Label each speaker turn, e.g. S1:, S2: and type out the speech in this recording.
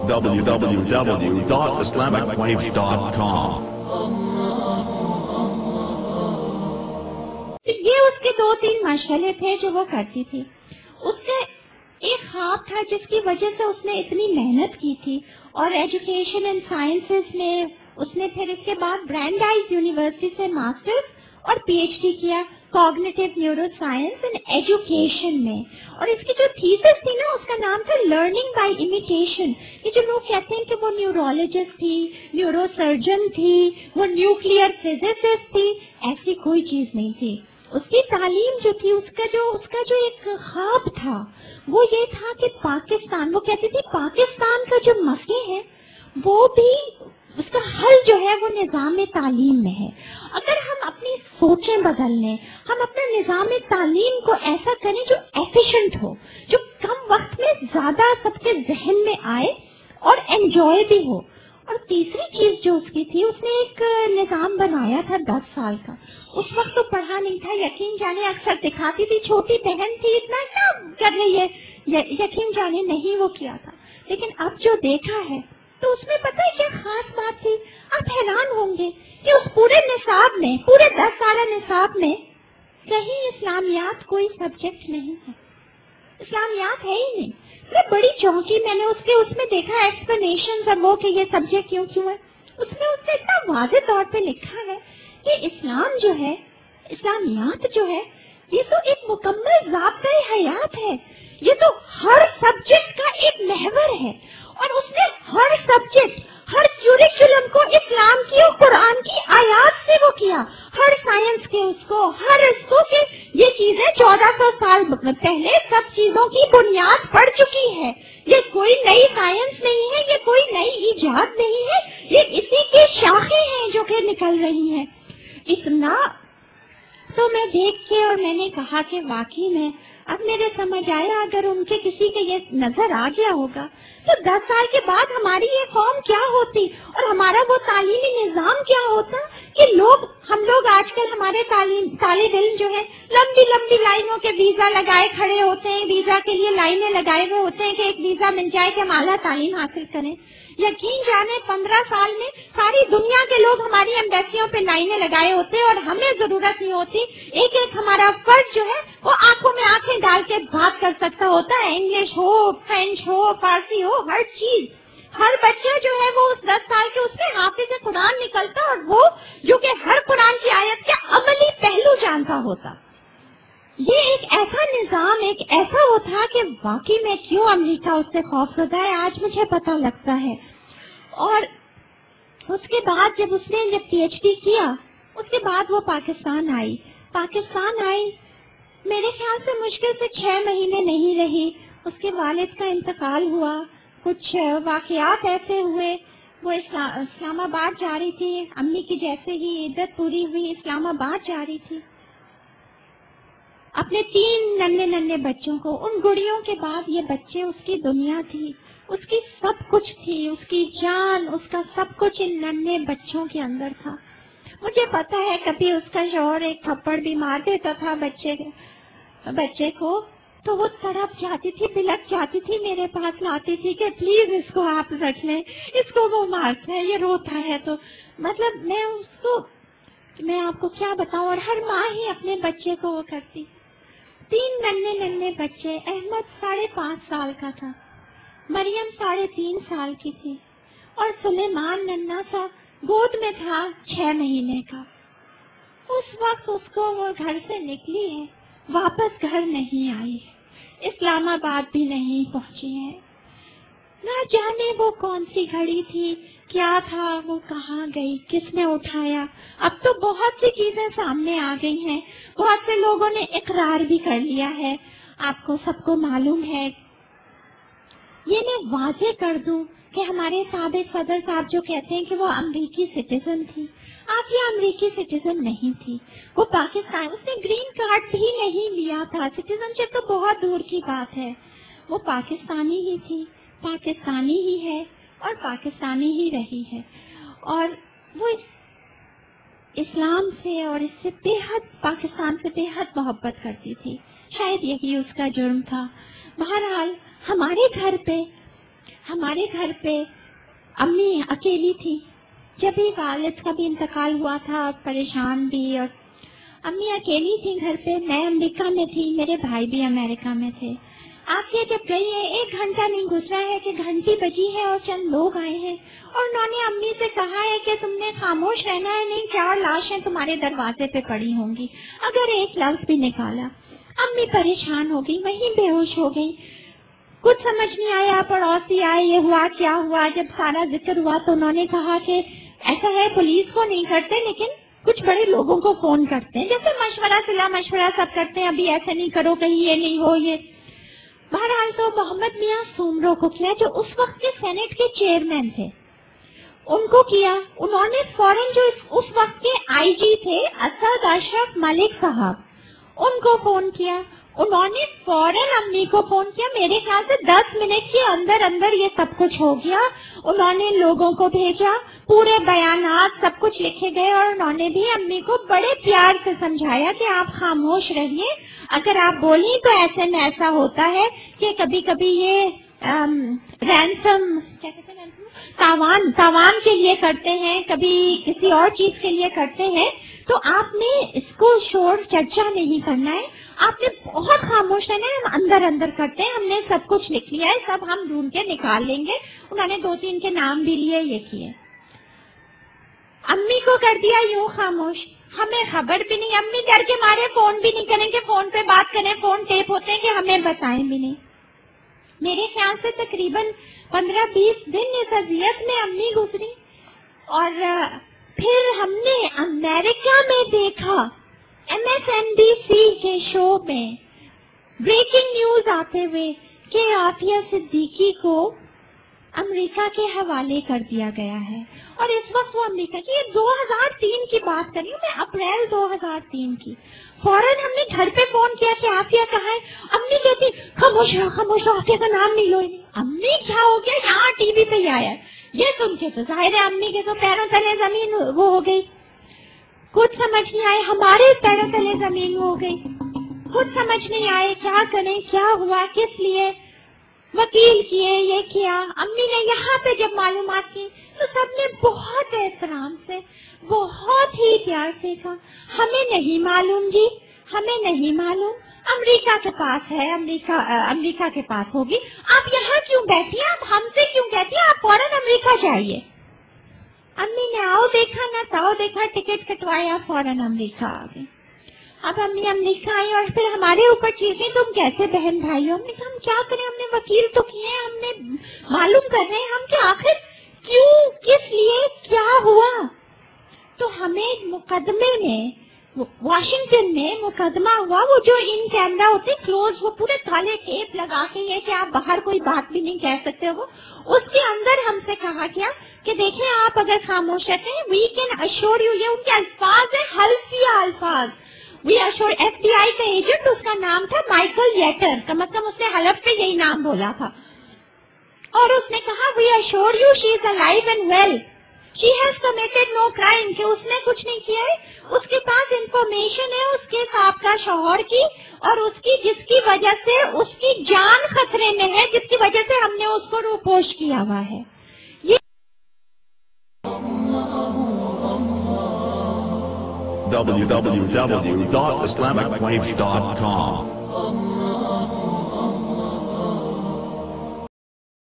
S1: www.islamicwaves.com.
S2: یہ اس کے 2-3 مشغلے تھے جو وہ کرتی تھی. اس کا ایک خواب تھا جس کی وجہ سے اس نے اتنی محنت کی تھی اور ایجوکیشن اینڈ سائنسز میں اس نے پھر اس کے بعد برانڈائز یونیورسٹی سے ماسٹرز اور پی ایچ ڈی کیا cognitive neuro science and education میں. اور اس کی جو تھیسس تھی نا اس کا نام تھا لرننگ بائی امیٹیشن. یہ جو لوگ کہتے ہیں کہ وہ نیورولوجسٹ تھی, نیورو سرجن تھی, وہ نیوکلیئر فزسسٹ تھی, ایسی کوئی چیز نہیں تھی. اس کی تعلیم جو تھی اس کا جو ایک خواب تھا وہ یہ تھا کہ پاکستان, وہ کہتی تھی پاکستان کا جو مسئلہ ہے وہ بھی اس کا حل جو ہے وہ نظام تعلیم میں ہے. اگر ہم اپنی سوچیں بدل لیں, ہم اپنا نظام تعلیم کو ایسا کریں جو ایفیشنٹ ہو, جو کم وقت میں زیادہ سب کے ذہن میں آئے اور انجوائے بھی ہو. اور تیسری چیز جو اس کی تھی, اس نے ایک نظام بنایا تھا 10 سال کا. اس وقت تو پڑھا نہیں تھا, یقین جانے اکثر دکھاتی تھی چھوٹی بہن تھی اتنا کیا کر رہی ہے, یقین جانے نہیں وہ کیا تھا. لیکن اب جو دیکھا ہے تو اس میں پتہ ہے کیا خاص بات تھی, آپ حیران ہوں گے کہ اس پورے نصاب میں, پورے 10 سالہ نصاب میں کہیں اسلامیات کوئی سبجیکٹ نہیں ہے, اسلامیات ہے ہی نہیں. میں بڑی چونکی, میں نے اس میں دیکھا ایکسپلینیشن اور وہ کہ یہ سبجیکٹ کیوں ہے. اس میں اس نے اتنا واضح طور پہ لکھا ہے کہ اسلام جو ہے, اسلامیات جو ہے, یہ تو ایک مکمل ضابطۂ حیات ہے, یہ تو ہر سبجیکٹ کا ایک محور ہے. اور اس نے ہر سبجیکٹ, ہر کیوریکولم کو اسلام کی اور قرآن کی آیات سے وہ کیا, ہر سائنس کے اس کو, ہر اس کو کہ یہ چیزیں 1400 سال پہلے سب چیزوں کی بنیاد پڑ چکی ہے, یہ کوئی نئی سائنس نہیں ہے, یہ کوئی نئی ایجاد نہیں ہے, یہ اسی کی شاخیں ہیں جو کہ نکل رہی ہیں. اتنا تو میں دیکھ کے اور میں نے کہا کہ واقعی میں اب میرے سمجھ آیا, اگر ان کے کسی کے یہ نظر آ گیا ہوگا تو 10 سال کے بعد ہماری یہ قوم کیا ہوتی اور ہمارا وہ تعلیمی نظام کیا ہوتا کہ ہم لوگ آج کل ہمارے طالب علم جو ہے لمبی لمبی لائنوں کے ویزا لگائے کھڑے ہوتے ہیں, ویزا کے لیے لائنیں لگائے ہوئے ہوتے ہیں کہ ایک ویزا مل جائے کہ ہم اعلیٰ تعلیم حاصل کریں. یقین جانے 15 سال میں ساری دنیا کے لوگ ہماری ایمبیسیوں پہ لائنیں لگائے ہوتے اور ہمیں ضرورت نہیں ہوتی, ایک ایک ہمارا فرد جو ہے وہ آنکھوں میں آنکھیں ڈال کے بات کر سکتا ہوتا ہے, انگلش ہو, فرینچ ہو, فارسی ہو, ہر چیز. ہر بچہ جو ہے وہ اس 10 سال کے اس میں حافظ قرآن نکلتا اور وہ جو کہ ہر قرآن کی آیت کے عملی پہلو جانتا ہوتا. یہ ایک ایسا نظام, ایک ایسا وہ تھا کہ واقعی میں کیوں امریکہ اس سے خوف زدہ ہے آج مجھے پتہ لگتا ہے. اور اس کے بعد جب پی ایچ ڈی کیا, اس کے بعد وہ پاکستان آئی. میرے خیال سے مشکل سے 6 مہینے نہیں رہی, اس کے والد کا انتقال ہوا, کچھ واقعات ایسے ہوئے, وہ اسلام آباد جا رہی تھی, امی کی جیسے ہی عدت پوری ہوئی اسلام آباد جا رہی تھی, اپنے 3 ننھے بچوں کو, ان گڑیوں کے بعد یہ بچے اس کی دنیا تھی, اس کی سب کچھ تھی, اس کی جان, اس کا سب کچھ ان ننھے بچوں کے اندر تھا. مجھے پتا ہے کبھی اس کا شوہر ایک تھپڑ بھی مار دیتا تھا بچے کو تو وہ تڑپ جاتی تھی, بلک جاتی تھی, میرے پاس لاتی تھی کہ پلیز اس کو آپ رکھ لیں, اس کو وہ مارتا ہے, یہ روتا ہے. تو مطلب میں آپ کو کیا بتاؤں, اور ہر ماں ہی اپنے بچے کو وہ کرتی. 3 ننھے بچے, احمد 5.5 سال کا تھا, مریم 3.5 سال کی تھی, اور سلیمان ننھا سا گود میں تھا 6 مہینے کا. اس وقت اس کو وہ گھر سے نکلی ہے, واپس گھر نہیں آئی, اسلام آباد بھی نہیں پہنچی ہے. نہ جانے وہ کون سی گھڑی تھی, کیا تھا, وہ کہاں گئی, کس نے اٹھایا. اب تو بہت سی چیزیں سامنے آ گئی ہیں, بہت سے لوگوں نے اقرار بھی کر لیا ہے, آپ کو سب کو معلوم ہے. یہ میں واضح کر دوں کہ ہمارے سابق صدر صاحب جو کہتے ہیں کہ وہ امریکی سٹیزن تھی, آپ یہ امریکی سٹیزن نہیں تھی, وہ پاکستان, اس نے گرین کارڈ بھی نہیں لیا تھا, سٹیزن شپ تو بہت دور کی بات ہے. وہ پاکستانی ہی تھی, پاکستانی ہی ہے اور پاکستانی ہی رہی ہے, اور وہ اسلام سے اور اس سے پاکستان سے بے حد محبت کرتی تھی. شاید یہی اس کا جرم تھا. بہرحال ہمارے گھر پہ ہمارے گھر پہ امی اکیلی تھی. جب بھی والد کا بھی انتقال ہوا تھا، پریشان بھی، اور امی اکیلی تھی گھر پہ. میں امریکہ میں تھی، میرے بھائی بھی امریکہ میں تھے. آپ یہ جب گئی ہے 1 گھنٹہ نہیں گزرا ہے کہ گھنٹی بجی ہے اور چند لوگ آئے ہیں اور انہوں نے امی سے کہا ہے کہ تم نے خاموش رہنا ہے، نہیں 4 لاشیں تمہارے دروازے پہ پڑی ہوں گی. اگر ایک لفظ بھی نکالا، امی پریشان ہو گئی، وہیں بے ہوش ہو گئی. کچھ سمجھ نہیں آیا. پڑوسی آئے، یہ ہوا کیا ہوا. جب سارا ذکر ہوا تو انہوں نے کہا کہ ایسا ہے پولیس کو نہیں کرتے لیکن کچھ بڑے لوگوں کو فون کرتے ہیں، جیسے مشورہ صلاح مشورہ سب کرتے ہیں، ابھی ایسے نہیں کرو کہیں یہ نہیں ہو یہ. بہرحال تو محمد میاں سومرو کو کیا، جو اس وقت کے سینٹ کے چیئرمین تھے، ان کو کیا. انہوں نے فوراً جو اس وقت کے آئی جی تھے اسد اشرف ملک صاحب، ان کو فون کیا. انہوں نے فوراً امی کو فون کیا. میرے خیال سے 10 منٹ کے اندر اندر یہ سب کچھ ہو گیا. انہوں نے لوگوں کو بھیجا، پورے بیانات سب کچھ لکھے گئے، اور انہوں نے بھی امی کو بڑے پیار سے سمجھایا کہ آپ خاموش رہیے، اگر آپ بولیں تو ایسے میں ایسا ہوتا ہے کہ کبھی کبھی یہ رینسم کیا کہتے ہیں، تاوان کے لیے کرتے ہیں، کبھی کسی اور چیز کے لیے کرتے ہیں، تو آپ نے اس کو شور چرچا نہیں کرنا ہے، آپ نے بہت خاموش رہنا ہے، ہم اندر اندر کرتے ہیں، ہم نے سب کچھ لکھ لیا ہے، سب ہم ڈھونڈ کے نکال لیں گے. انہوں نے 2-3 کے نام بھی لیے، یہ کیے. امی کو کر دیا یوں خاموش. ہمیں خبر بھی نہیں، امی ڈر کے مارے فون بھی نہیں کریں کہ فون پہ بات کریں، فون ٹیپ ہوتے ہیں کہ ہمیں بتائیں بھی نہیں. میرے خیال سے تقریباً 15-20 دن اس اذیت میں امی گزری. اور پھر ہم نے امریکہ میں دیکھا MSNBC کے شو میں بریکنگ نیوز آتے ہوئے کہ عافیہ صدیقی کو امریکہ کے حوالے کر دیا گیا ہے. اور اس وقت وہ امریکہ کی، یہ 2003 کی بات کر رہی ہوں میں، اپریل 2003 کی. فوراً ہم نے گھر پہ فون کیا کہ عافیہ کہاں ہے. امی کہتی خاموش رہو خاموش رہو، عافیہ کا نام نہیں لو. امی کیا ہو گیا، یہاں ٹی وی پہ ہی آیا ہے. یہ سن کے تو ظاہر ہے امی کے تو پیروں تلے زمین وہ ہو گئی. کچھ سمجھ نہیں آئے، ہمارے پیروں تلے زمین ہو گئی. کچھ سمجھ نہیں آئے کیا کریں، کیا ہوا، کس لیے. وکیل کیے، یہ کیا. امی نے یہاں پہ جب معلومات کی تو سب نے بہت احترام سے، بہت ہی پیار سے کہا ہمیں نہیں معلوم جی، ہمیں نہیں معلوم، امریکہ کے پاس ہے، امریکہ کے پاس ہوگی. آپ یہاں کیوں بیٹھی ہیں، آپ ہم سے کیوں کہتی ہیں، آپ فوراً امریکہ جائیے. امی نے آؤ دیکھا نہ تاؤ دیکھا، ٹکٹ کٹوایا، فوراً امریکہ آ گئی. اب امی امریکہ آئی اور پھر ہمارے اوپر چیزیں، تم کیسے بہن بھائی ہو. ہم نے کہا ہم کیا کریں، ہم نے وکیل تو کیے ہیں، ہم نے معلوم کر رہے ہیں ہم کہ آخر کیوں، کس لیے، کیا ہوا. تو ہمیں مقدمے میں واشنگٹن میں مقدمہ ہوا، وہ جو ان کیمرہ ہوتے کلوز، وہ پورے کالے ٹیپ لگا کے یہ کہ آپ باہر کوئی بات بھی نہیں کہہ سکتے ہو. اس کے اندر ہم سے کہا گیا کہ دیکھیں آپ اگر خاموش رہتے ہیں وی کین اشور یو، یہ ان کے الفاظ ہیں، حلفیہ الفاظ. وی اشور، ایف بی آئی کا ایجنٹ، اس کا نام تھا مائیکل یٹر، کا مطلب اس نے حلف پہ یہی نام بولا تھا. اور اس نے کہا we assure you she is alive and well, she has committed no crime, کہ اس نے کچھ نہیں کیا ہے. اس کے پاس انفارمیشن ہے اس کے سابقہ شوہر کی، اور اس کی جس کی وجہ سے اس کی جان خطرے میں ہے، جس کی وجہ سے ہم نے اس کو روپوش کیا ہوا ہے.
S1: www.islamicwaves.com